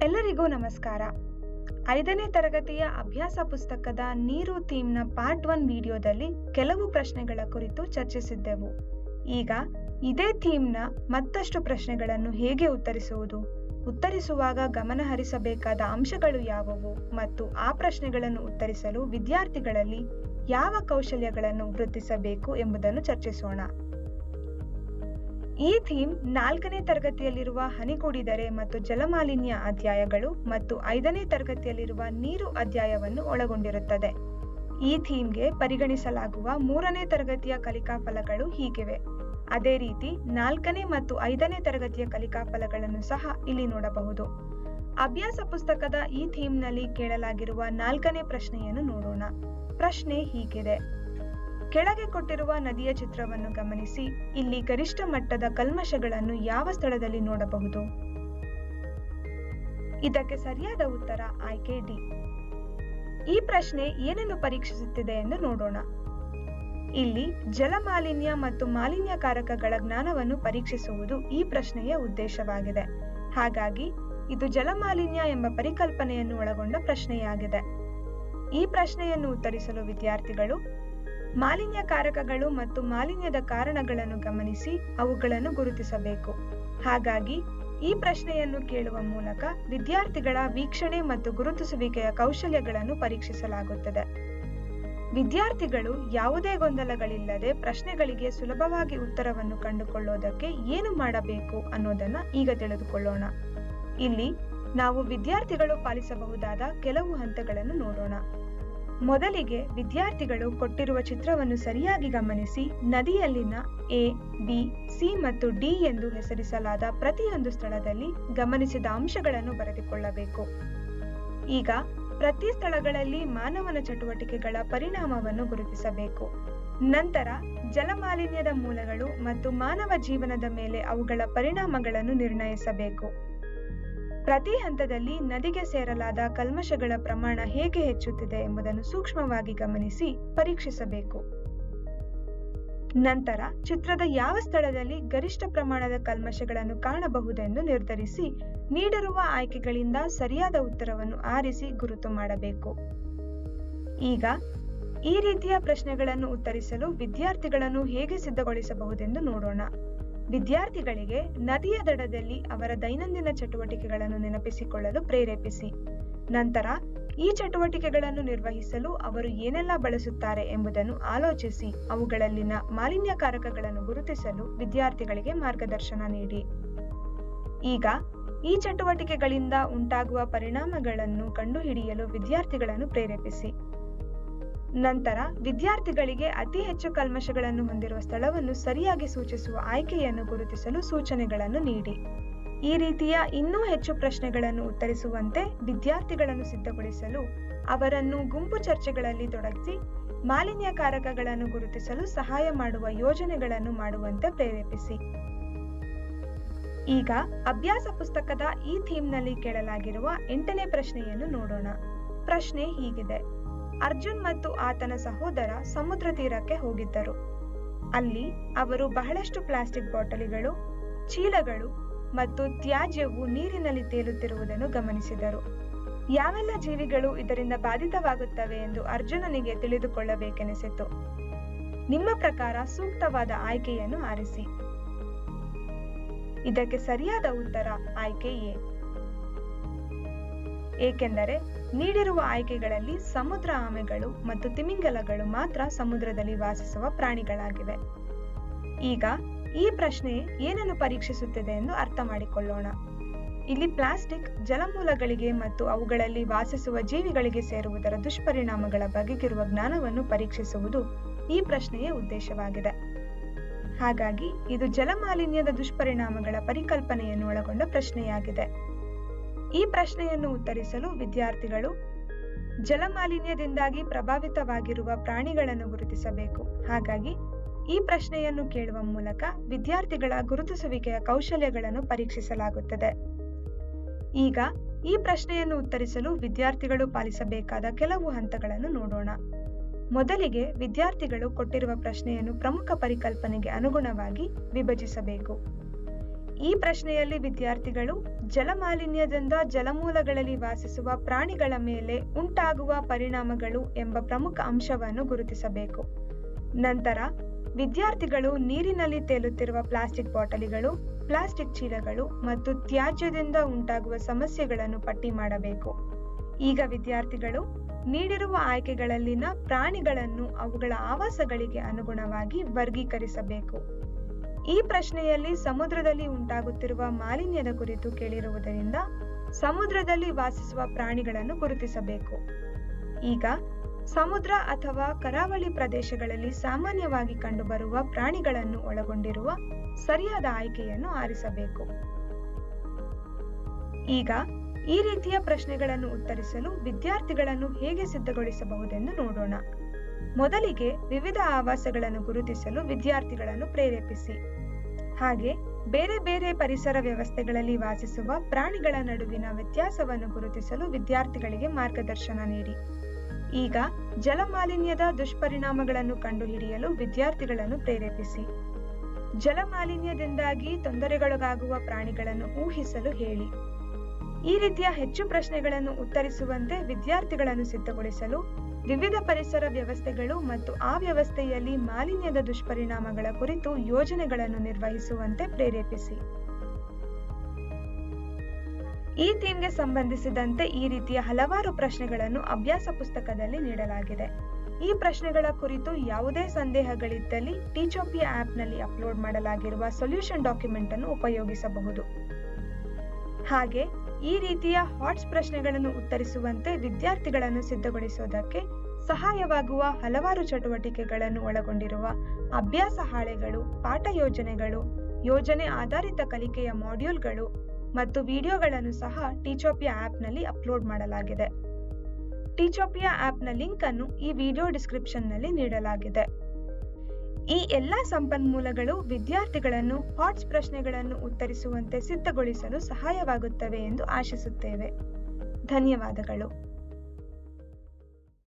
ಎಲ್ಲರಿಗೂ ನಮಸ್ಕಾರ. 5ನೇ ತರಗತಿಯ ಅಭ್ಯಾಸ ಪುಸ್ತಕದ ನೀರು ಥೀಮ್ನ ಪಾರ್ಟ್ 1 ವಿಡಿಯೋದಲ್ಲಿ ಕೆಲವು ಪ್ರಶ್ನೆಗಳ ಕುರಿತು ಚರ್ಚಿಸಿದ್ದೆವು. ಈಗ ಇದೇ ಥೀಮ್ನ ಮತ್ತಷ್ಟು ಪ್ರಶ್ನೆಗಳನ್ನು ಹೇಗೆ ಉತ್ತರಿಸುವಾಗ ಗಮನಹರಿಸಬೇಕಾದ ಅಂಶಗಳು ಯಾವುವು ಮತ್ತು ಆ ಪ್ರಶ್ನೆಗಳನ್ನು ಉತ್ತರಿಸಲು ವಿದ್ಯಾರ್ಥಿಗಳಲ್ಲಿ ಯಾವ ಕೌಶಲ್ಯಗಳನ್ನು ವೃದ್ಧಿಸಬೇಕು ಎಂಬುದನ್ನು ಚರ್ಚಿಸೋಣ. ಈ ಥೀಮ್ 4ನೇ ತರಗತಿಯಲ್ಲಿರುವ ಹನಿಗೂಡಿದರೆ ಮತ್ತು ಜಲಮಾಲಿನ್ಯ ಅಧ್ಯಾಯಗಳು ಮತ್ತು 5ನೇ ತರಗತಿಯಲ್ಲಿರುವ ನೀರು ಅಧ್ಯಾಯವನ್ನು ಒಳಗೊಂಡಿರುತ್ತದೆ. ಈ ಥೀಮ್ಗೆ ಪರಿಗಣಿಸಲಾಗುವ 3ನೇ ತರಗತಿಯ ಕಲಿಕಾಫಲಗಳು ಹೀಗಿವೆ. ಅದೇ ರೀತಿ 4ನೇ ಮತ್ತು 5ನೇ ತರಗತಿಯ ಕಲಿಕಾಫಲಗಳನ್ನು ಸಹ ಇಲ್ಲಿ ನೋಡಬಹುದು. ಅಭ್ಯಾಸ ಪುಸ್ತಕದ ಈ ಥೀಮ್ನಲ್ಲಿ ಕೇಳಲಾಗಿರುವ 4ನೇ ಪ್ರಶ್ನೆಯನ್ನು ನೋಡೋಣ. ಪ್ರಶ್ನೆ ಹೀಗಿದೆ: ಕೆಳಗೆ ಕೊಟ್ಟಿರುವ ನದಿಯ ಚಿತ್ರವನ್ನು ಗಮನಿಸಿ. ಇಲ್ಲಿ ಗರಿಷ್ಠ ಮಟ್ಟದ ಕಲ್ಮಶಗಳನ್ನು ಯಾವ ಸ್ಥಳದಲ್ಲಿ ನೋಡಬಹುದು? ಇದಕ್ಕೆ ಸರಿಯಾದ ಉತ್ತರ ಆಯ್ಕೆ ಡಿ. ಈ ಪ್ರಶ್ನೆ ಏನನ್ನು ಪರೀಕ್ಷಿಸುತ್ತಿದೆ ಎಂದು ನೋಡೋಣ. ಇಲ್ಲಿ ಜಲಮಾಲಿನ್ಯ ಮತ್ತು ಮಾಲಿನ್ಯಕಾರಕಗಳ ಜ್ಞಾನವನ್ನು ಪರೀಕ್ಷಿಸುವುದು ಈ ಪ್ರಶ್ನೆಯ ಉದ್ದೇಶವಾಗಿದೆ. ಹಾಗಾಗಿ ಇದು ಜಲಮಾಲಿನ್ಯ ಎಂಬ ಪರಿಕಲ್ಪನೆಯನ್ನು ಒಳಗೊಂಡ ಪ್ರಶ್ನೆಯಾಗಿದೆ. ಈ ಪ್ರಶ್ನೆಯನ್ನು ಉತ್ತರಿಸಲು ವಿದ್ಯಾರ್ಥಿಗಳು ಮಾಲಿನ್ಯಕಾರಕಗಳು ಮತ್ತು ಮಾಲಿನ್ಯದ ಕಾರಣಗಳನ್ನು ಗಮನಿಸಿ ಅವುಗಳನ್ನು ಗುರುತಿಸಬೇಕು. ಹಾಗಾಗಿ ಈ ಪ್ರಶ್ನೆಯನ್ನು ಕೇಳುವ ಮೂಲಕ ವಿದ್ಯಾರ್ಥಿಗಳ ವೀಕ್ಷಣೆ ಮತ್ತು ಗುರುತಿಸುವಿಕೆಯ ಕೌಶಲ್ಯಗಳನ್ನು ಪರೀಕ್ಷಿಸಲಾಗುತ್ತದೆ. ವಿದ್ಯಾರ್ಥಿಗಳು ಯಾವುದೇ ಗೊಂದಲಗಳಿಲ್ಲದೆ ಪ್ರಶ್ನೆಗಳಿಗೆ ಸುಲಭವಾಗಿ ಉತ್ತರವನ್ನು ಕಂಡುಕೊಳ್ಳುವುದಕ್ಕೆ ಏನು ಮಾಡಬೇಕು ಅನ್ನೋದನ್ನ ಈಗ ತಿಳಿದುಕೊಳ್ಳೋಣ. ಇಲ್ಲಿ ನಾವು ವಿದ್ಯಾರ್ಥಿಗಳು ಪಾಲಿಸಬಹುದಾದ ಕೆಲವು ಹಂತಗಳನ್ನು ನೋಡೋಣ. ಮೊದಲಿಗೆ ವಿದ್ಯಾರ್ಥಿಗಳು ಕೊಟ್ಟಿರುವ ಚಿತ್ರವನ್ನು ಸರಿಯಾಗಿ ಗಮನಿಸಿ ನದಿಯಲ್ಲಿನ ಎ, ಬಿ, ಸಿ ಮತ್ತು ಡಿ ಎಂದು ಹೆಸರಿಸಲಾದ ಪ್ರತಿಯೊಂದು ಸ್ಥಳದಲ್ಲಿ ಗಮನಿಸಿದ ಅಂಶಗಳನ್ನು ಬರೆದುಕೊಳ್ಳಬೇಕು. ಈಗ ಪ್ರತಿ ಸ್ಥಳಗಳಲ್ಲಿ ಮಾನವನ ಚಟುವಟಿಕೆಗಳ ಪರಿಣಾಮವನ್ನು ಗುರುತಿಸಬೇಕು. ನಂತರ ಜಲಮಾಲಿನ್ಯದ ಮೂಲಗಳು ಮತ್ತು ಮಾನವ ಜೀವನದ ಮೇಲೆ ಅವುಗಳ ಪರಿಣಾಮಗಳನ್ನು ನಿರ್ಣಯಿಸಬೇಕು. ಪ್ರತಿ ಹಂತದಲ್ಲಿ ನದಿಗೆ ಸೇರಲಾದ ಕಲ್ಮಶಗಳ ಪ್ರಮಾಣ ಹೇಗೆ ಹೆಚ್ಚುತ್ತಿದೆ ಎಂಬುದನ್ನು ಸೂಕ್ಷ್ಮವಾಗಿ ಗಮನಿಸಿ ಪರೀಕ್ಷಿಸಬೇಕು. ನಂತರ ಚಿತ್ರದ ಯಾವ ಸ್ಥಳದಲ್ಲಿ ಗರಿಷ್ಠ ಪ್ರಮಾಣದ ಕಲ್ಮಶಗಳನ್ನು ಕಾಣಬಹುದೆಂದು ನಿರ್ಧರಿಸಿ ನೀಡಿರುವ ಆಯ್ಕೆಗಳಿಂದ ಸರಿಯಾದ ಉತ್ತರವನ್ನು ಆರಿಸಿ ಗುರುತು ಮಾಡಬೇಕು. ಈಗ ಈ ರೀತಿಯ ಪ್ರಶ್ನೆಗಳನ್ನು ಉತ್ತರಿಸಲು ವಿದ್ಯಾರ್ಥಿಗಳನ್ನು ಹೇಗೆ ಸಿದ್ಧಗೊಳಿಸಬಹುದೆಂದು ನೋಡೋಣ. ವಿದ್ಯಾರ್ಥಿಗಳಿಗೆ ನದಿಯ ದಡದಲ್ಲಿ ಅವರ ದೈನಂದಿನ ಚಟುವಟಿಕೆಗಳನ್ನು ನೆನಪಿಸಿಕೊಳ್ಳಲು ಪ್ರೇರೇಪಿಸಿ. ನಂತರ ಈ ಚಟುವಟಿಕೆಗಳನ್ನು ನಿರ್ವಹಿಸಲು ಅವರು ಏನೆಲ್ಲ ಬಳಸುತ್ತಾರೆ ಎಂಬುದನ್ನು ಆಲೋಚಿಸಿ ಅವುಗಳಲ್ಲಿನ ಮಾಲಿನ್ಯಕಾರಕಗಳನ್ನು ಗುರುತಿಸಲು ವಿದ್ಯಾರ್ಥಿಗಳಿಗೆ ಮಾರ್ಗದರ್ಶನ ನೀಡಿ. ಈಗ ಈ ಚಟುವಟಿಕೆಗಳಿಂದ ಉಂಟಾಗುವ ಪರಿಣಾಮಗಳನ್ನು ಕಂಡುಹಿಡಿಯಲು ವಿದ್ಯಾರ್ಥಿಗಳನ್ನು ಪ್ರೇರೇಪಿಸಿ. ನಂತರ ವಿದ್ಯಾರ್ಥಿಗಳಿಗೆ ಅತಿ ಹೆಚ್ಚು ಕಲ್ಮಶಗಳನ್ನು ಹೊಂದಿರುವ ಸ್ಥಳವನ್ನು ಸರಿಯಾಗಿ ಸೂಚಿಸುವ ಆಯ್ಕೆಯನ್ನು ಗುರುತಿಸಲು ಸೂಚನೆಗಳನ್ನು ನೀಡಿ. ಈ ರೀತಿಯ ಇನ್ನೂ ಹೆಚ್ಚು ಪ್ರಶ್ನೆಗಳನ್ನು ಉತ್ತರಿಸುವಂತೆ ವಿದ್ಯಾರ್ಥಿಗಳನ್ನು ಸಿದ್ಧಗೊಳಿಸಲು ಅವರನ್ನು ಗುಂಪು ಚರ್ಚೆಗಳಲ್ಲಿ ತೊಡಗಿಸಿ ಮಾಲಿನ್ಯಕಾರಕಗಳನ್ನು ಗುರುತಿಸಲು ಸಹಾಯ ಮಾಡುವ ಯೋಜನೆಗಳನ್ನು ಮಾಡುವಂತೆ ಪ್ರೇರೇಪಿಸಿ. ಈಗ ಅಭ್ಯಾಸ ಪುಸ್ತಕದ ಈ ಥೀಮ್ನಲ್ಲಿ ಕೇಳಲಾಗಿರುವ 8ನೇ ಪ್ರಶ್ನೆಯನ್ನು ನೋಡೋಣ. ಪ್ರಶ್ನೆ ಹೀಗಿದೆ: ಅರ್ಜುನ್ ಮತ್ತು ಆತನ ಸಹೋದರ ಸಮುದ್ರ ತೀರಕ್ಕೆ ಹೋಗಿದ್ದರು. ಅಲ್ಲಿ ಅವರು ಬಹಳಷ್ಟು ಪ್ಲಾಸ್ಟಿಕ್ ಬಾಟಲಿಗಳು, ಚೀಲಗಳು ಮತ್ತು ತ್ಯಾಜ್ಯವು ನೀರಿನಲ್ಲಿ ತೇಲುತ್ತಿರುವುದನ್ನು ಗಮನಿಸಿದರು. ಯಾವೆಲ್ಲ ಜೀವಿಗಳು ಇದರಿಂದ ಬಾಧಿತವಾಗುತ್ತವೆ ಎಂದು ಅರ್ಜುನನಿಗೆ ತಿಳಿದುಕೊಳ್ಳಬೇಕೆನಿಸಿತು. ನಿಮ್ಮ ಪ್ರಕಾರ ಸೂಕ್ತವಾದ ಆಯ್ಕೆಯನ್ನು ಆರಿಸಿ. ಇದಕ್ಕೆ ಸರಿಯಾದ ಉತ್ತರ ಆಯ್ಕೆ ಎ. ಏಕೆಂದರೆ ನೀಡಿರುವ ಆಯ್ಕೆಗಳಲ್ಲಿ ಸಮುದ್ರ ಆಮೆಗಳು ಮತ್ತು ತಿಮಿಂಗಲಗಳು ಮಾತ್ರ ಸಮುದ್ರದಲ್ಲಿ ವಾಸಿಸುವ ಪ್ರಾಣಿಗಳಾಗಿವೆ. ಈಗ ಈ ಪ್ರಶ್ನೆ ಏನನ್ನು ಪರೀಕ್ಷಿಸುತ್ತದೆ ಎಂದು ಅರ್ಥ ಮಾಡಿಕೊಳ್ಳೋಣ. ಇಲ್ಲಿ ಪ್ಲಾಸ್ಟಿಕ್ ಜಲಮೂಲಗಳಿಗೆ ಮತ್ತು ಅವುಗಳಲ್ಲಿ ವಾಸಿಸುವ ಜೀವಿಗಳಿಗೆ ಸೇರುವುದರ ದುಷ್ಪರಿಣಾಮಗಳ ಬಗೆಗಿರುವ ಜ್ಞಾನವನ್ನು ಪರೀಕ್ಷಿಸುವುದು ಈ ಪ್ರಶ್ನೆಯ ಉದ್ದೇಶವಾಗಿದೆ. ಹಾಗಾಗಿ ಇದು ಜಲಮಾಲಿನ್ಯದ ದುಷ್ಪರಿಣಾಮಗಳ ಪರಿಕಲ್ಪನೆಯನ್ನು ಒಳಗೊಂಡ ಪ್ರಶ್ನೆಯಾಗಿದೆ. ಈ ಪ್ರಶ್ನೆಯನ್ನು ಉತ್ತರಿಸಲು ವಿದ್ಯಾರ್ಥಿಗಳು ಜಲಮಾಲಿನ್ಯದಿಂದಾಗಿ ಪ್ರಭಾವಿತವಾಗಿರುವ ಪ್ರಾಣಿಗಳನ್ನು ಗುರುತಿಸಬೇಕು. ಹಾಗಾಗಿ ಈ ಪ್ರಶ್ನೆಯನ್ನು ಕೇಳುವ ಮೂಲಕ ವಿದ್ಯಾರ್ಥಿಗಳ ಗುರುತಿಸುವಿಕೆಯ ಕೌಶಲ್ಯಗಳನ್ನು ಪರೀಕ್ಷಿಸಲಾಗುತ್ತದೆ. ಈಗ ಈ ಪ್ರಶ್ನೆಯನ್ನು ಉತ್ತರಿಸಲು ವಿದ್ಯಾರ್ಥಿಗಳು ಪಾಲಿಸಬೇಕಾದ ಕೆಲವು ಹಂತಗಳನ್ನು ನೋಡೋಣ. ಮೊದಲಿಗೆ ವಿದ್ಯಾರ್ಥಿಗಳು ಕೊಟ್ಟಿರುವ ಪ್ರಶ್ನೆಯನ್ನು ಪ್ರಮುಖ ಪರಿಕಲ್ಪನೆಗೆ ಅನುಗುಣವಾಗಿ ವಿಭಜಿಸಬೇಕು. ಈ ಪ್ರಶ್ನೆಯಲ್ಲಿ ವಿದ್ಯಾರ್ಥಿಗಳು ಜಲಮಾಲಿನ್ಯದಿಂದ ಜಲಮೂಲಗಳಲ್ಲಿ ವಾಸಿಸುವ ಪ್ರಾಣಿಗಳ ಮೇಲೆ ಉಂಟಾಗುವ ಪರಿಣಾಮಗಳು ಎಂಬ ಪ್ರಮುಖ ಅಂಶವನ್ನು ಗುರುತಿಸಬೇಕು. ನಂತರ ವಿದ್ಯಾರ್ಥಿಗಳು ನೀರಿನಲ್ಲಿ ತೇಲುತ್ತಿರುವ ಪ್ಲಾಸ್ಟಿಕ್ ಬಾಟಲಿಗಳು, ಪ್ಲಾಸ್ಟಿಕ್ ಚೀಲಗಳು ಮತ್ತು ತ್ಯಾಜ್ಯದಿಂದ ಉಂಟಾಗುವ ಸಮಸ್ಯೆಗಳನ್ನು ಪಟ್ಟಿ ಮಾಡಬೇಕು. ಈಗ ವಿದ್ಯಾರ್ಥಿಗಳು ನೀಡಿರುವ ಆಯ್ಕೆಗಳಲ್ಲಿನ ಪ್ರಾಣಿಗಳನ್ನು ಅವುಗಳ ಆವಾಸಗಳಿಗೆ ಅನುಗುಣವಾಗಿ ವರ್ಗೀಕರಿಸಬೇಕು. ಈ ಪ್ರಶ್ನೆಯಲ್ಲಿ ಸಮುದ್ರದಲ್ಲಿ ಉಂಟಾಗುತ್ತಿರುವ ಮಾಲಿನ್ಯದ ಕುರಿತು ಕೇಳಿರುವುದರಿಂದ ಸಮುದ್ರದಲ್ಲಿ ವಾಸಿಸುವ ಪ್ರಾಣಿಗಳನ್ನು ಗುರುತಿಸಬೇಕು. ಈಗ ಸಮುದ್ರ ಅಥವಾ ಕರಾವಳಿ ಪ್ರದೇಶಗಳಲ್ಲಿ ಸಾಮಾನ್ಯವಾಗಿ ಕಂಡುಬರುವ ಪ್ರಾಣಿಗಳನ್ನು ಒಳಗೊಂಡಿರುವ ಸರಿಯಾದ ಆಯ್ಕೆಯನ್ನು ಆರಿಸಬೇಕು. ಈಗ ಈ ರೀತಿಯ ಪ್ರಶ್ನೆಗಳನ್ನು ಉತ್ತರಿಸಲು ವಿದ್ಯಾರ್ಥಿಗಳನ್ನು ಹೇಗೆ ಸಿದ್ಧಗೊಳಿಸಬಹುದೆಂದು ನೋಡೋಣ. ಮೊದಲಿಗೆ ವಿವಿಧ ಆವಾಸಗಳನ್ನು ಗುರುತಿಸಲು ವಿದ್ಯಾರ್ಥಿಗಳನ್ನು ಪ್ರೇರೇಪಿಸಿ. ಹಾಗೆ ಬೇರೆ ಬೇರೆ ಪರಿಸರ ವ್ಯವಸ್ಥೆಗಳಲ್ಲಿ ವಾಸಿಸುವ ಪ್ರಾಣಿಗಳ ನಡುವಿನ ವ್ಯತ್ಯಾಸವನ್ನು ಗುರುತಿಸಲು ವಿದ್ಯಾರ್ಥಿಗಳಿಗೆ ಮಾರ್ಗದರ್ಶನ ನೀಡಿ. ಈಗ ಜಲಮಾಲಿನ್ಯದ ದುಷ್ಪರಿಣಾಮಗಳನ್ನು ಕಂಡುಹಿಡಿಯಲು ವಿದ್ಯಾರ್ಥಿಗಳನ್ನು ಪ್ರೇರೇಪಿಸಿ. ಜಲಮಾಲಿನ್ಯದಿಂದಾಗಿ ತೊಂದರೆಗೊಳಗಾಗುವ ಪ್ರಾಣಿಗಳನ್ನು ಊಹಿಸಲು ಹೇಳಿ. ಈ ರೀತಿಯ ಹೆಚ್ಚು ಪ್ರಶ್ನೆಗಳನ್ನು ಉತ್ತರಿಸುವಂತೆ ವಿದ್ಯಾರ್ಥಿಗಳನ್ನು ಸಿದ್ಧಗೊಳಿಸಲು ವಿವಿಧ ಪರಿಸರ ವ್ಯವಸ್ಥೆಗಳು ಮತ್ತು ಆ ವ್ಯವಸ್ಥೆಯಲ್ಲಿ ಮಾಲಿನ್ಯದ ದುಷ್ಪರಿಣಾಮಗಳ ಕುರಿತು ಯೋಜನೆಗಳನ್ನು ನಿರ್ವಹಿಸುವಂತೆ ಪ್ರೇರೇಪಿಸಿ. ಈ ಥೀಮ್ಗೆ ಸಂಬಂಧಿಸಿದಂತೆ ಈ ರೀತಿಯ ಹಲವಾರು ಪ್ರಶ್ನೆಗಳನ್ನು ಅಭ್ಯಾಸ ಪುಸ್ತಕದಲ್ಲಿ ನೀಡಲಾಗಿದೆ. ಈ ಪ್ರಶ್ನೆಗಳ ಕುರಿತು ಯಾವುದೇ ಸಂದೇಹಗಳಿದ್ದಲ್ಲಿ ಟೀಚೋಪಿಯಾ ಆಪ್ನಲ್ಲಿ ಅಪ್ಲೋಡ್ ಮಾಡಲಾಗಿರುವ ಸೊಲ್ಯೂಷನ್ ಡಾಕ್ಯುಮೆಂಟ್ ಅನ್ನು ಉಪಯೋಗಿಸಬಹುದು. ಹಾಗೆ ಈ ರೀತಿಯ ಹಾಟ್ಸ್ ಪ್ರಶ್ನೆಗಳನ್ನು ಉತ್ತರಿಸುವಂತೆ ವಿದ್ಯಾರ್ಥಿಗಳನ್ನು ಸಿದ್ಧಗೊಳಿಸುವುದಕ್ಕೆ ಸಹಾಯವಾಗುವ ಹಲವಾರು ಚಟುವಟಿಕೆಗಳನ್ನು ಒಳಗೊಂಡಿರುವ ಅಭ್ಯಾಸ ಹಾಳೆಗಳು, ಪಾಠ ಯೋಜನೆಗಳು, ಯೋಜನೆ ಆಧಾರಿತ ಕಲಿಕೆಯ ಮಾಡ್ಯೂಲ್ಗಳು ಮತ್ತು ವಿಡಿಯೋಗಳನ್ನು ಸಹ ಟೀಚೋಪಿಯಾ ಆಪ್ನಲ್ಲಿ ಅಪ್ಲೋಡ್ ಮಾಡಲಾಗಿದೆ. ಟೀಚೋಪಿಯಾ ಆಪ್ನ ಲಿಂಕ್ ಅನ್ನು ಈ ವಿಡಿಯೋ ಡಿಸ್ಕ್ರಿಪ್ಷನ್ನಲ್ಲಿ ನೀಡಲಾಗಿದೆ. ಈ ಎಲ್ಲಾ ಸಂಪನ್ಮೂಲಗಳು ವಿದ್ಯಾರ್ಥಿಗಳನ್ನು ಹಾಟ್ಸ್ ಪ್ರಶ್ನೆಗಳನ್ನು ಉತ್ತರಿಸುವಂತೆ ಸಿದ್ಧಗೊಳಿಸಲು ಸಹಾಯವಾಗುತ್ತವೆ ಎಂದು ಆಶಿಸುತ್ತೇವೆ. ಧನ್ಯವಾದಗಳು.